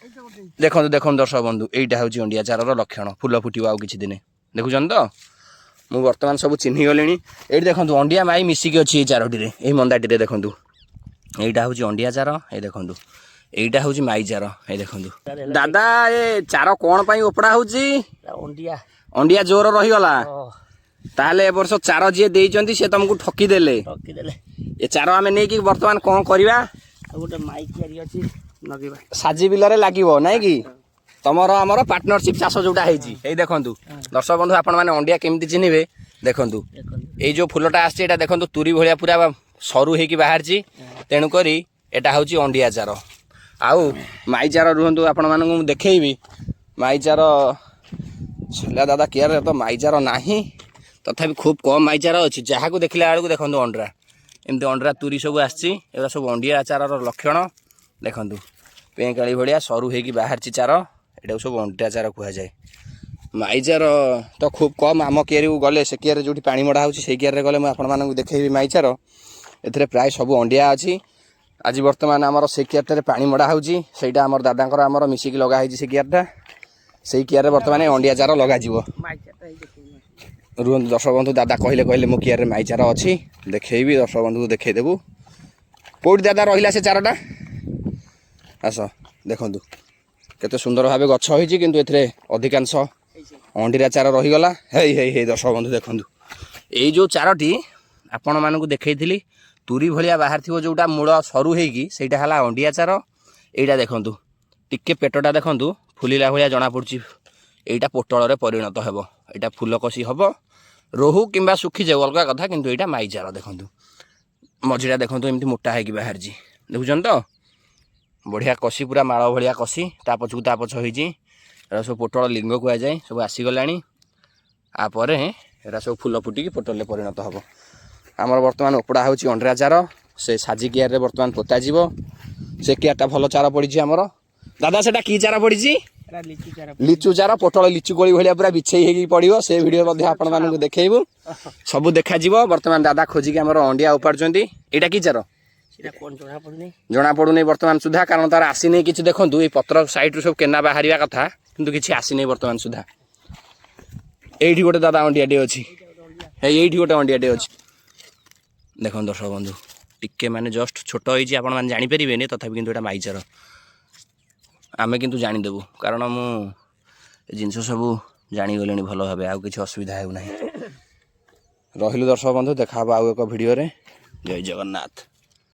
देखो देखो दर्शक बंधु एटा हूँ अंडिया चार लक्षण फुल फुटो आउ कि दिन देखुन तो मुझे बर्तमान सब चिन्ह गली ये देखो अंडिया माई मिसिकी अच्छी ये चारोटी यही मंदाटी देखु यहीटा हूँ अंडिया चार ये देखु यहीटा हूँ माई चार ये देखु दादा ये चार कौन उपड़ा हूँ अंडिया जोर रहीगला ताले ए वर्ष चार जी देइचंती से तुमको ठकीदेले ये चार आम नहीं बर्तमान कौन करवा गोटे माइक साजी बिलरे लगे ना कि तुमर आमर पार्टनरशिप चाष जोटा है देखु दर्शक बंधु आपण मैंने अंडिया केमती चिन्हे देखु ये जो फुलटा आसी देखो तुरी भाया पूरा सरू हो बाहर तेणुक यहाँ हूँ अंडिया चार आउ माई चार रुहतु आपण मानक देखी माई चार छला दादा कियार तो माई चार ना तथापि खूब कम माई चार अच्छी जहाँ को देखला बेलू देखो अंडरा एमती अंडरा तुरी सब आसी सब अंडिया चार लक्षण देखु पेकाली भाया सरू हो बाहर चार यहाँ सब अंडिया चार कहुए माई चार तो खूब कम आम कियार को गले से कियार जो पानी मड़ा हो कियार गले मुझे देखी माई चार ए प्राय सब अंडिया अच्छी आज बर्तमान आमर से कियार पानी मड़ा होटा आम दादा आमर मिसिकी लगाई से कियारटा से कियार बर्तमान अंडिया चार लग रुहतु दर्शक बंधु दादा कहले कहले मो कियार माई चार अच्छी देखी दर्शक बंधु को देखदेबू कौटी दादा रहा से चारटा आस देखु केते सुंदर भाव गछ होती किंतु एथिरे अधिकांश अंडीरा चार रहीगला हे दर्शक बंधु देखु यही जो चारोटी आपण मानक देखी तुरी भलिया बाहर थी जोटा मूल सरू होगी सेटा है अंडिया चार यहीटा देखु टिके पेटटा देखु फुलिला भाया जना पड़ी यहीटा पोटल परिणत हो यहाँ फुल कषि हम रोहू किंबा सुखी जाऊ अलग कथा किंतु यहाँ माई चार देखु मझीटा देखु एमती मोटा है बाहर देखुन तो बढ़िया कषि पूरा माड़ भाया कषि ता पछू ता पछ होती सब पोटल लिंग कहुए सब आसीगला आपर एरा सब फुल फुटिकी पोटल परिणत हम आमर बर्तमान उपड़ा हूँ अंडरा चार से साजी कियार बर्तमान पोता जीव से कियारटा भल चार पड़ी आमर दादा से कि चार पड़ी लिचु चार पोटल लिचु कोली भाया पूरा बिछई हो पड़ो से भिडियो आपण मानक देखू सब देखा बर्तमान दादा खोजिकी आमर अंडिया उपाड़ुंट यहाँ कि चार जना पड़ूनी बर्तमान सुधा कारण तार आसी नहीं कि देखो ये पत्र साइड रू सब केना बाहर कथा किंतु किसी आसी नहीं बर्तमान सुधा ये गोटे दादा अंडियाटे अच्छी ये गोटे अंडियाटे अच्छी देखो दर्शक बंधु टिके माने जस्ट छोट होती आप जानीपारे तथापि किंतु यहाँ माईचार आमे किंतु जानीदेबू कारण मु जिनस सब जानीगले भल भाव आउ कि असुविधा हो ना रही दर्शक बंधु देखा आउ एक भिडियो जय जगन्नाथ।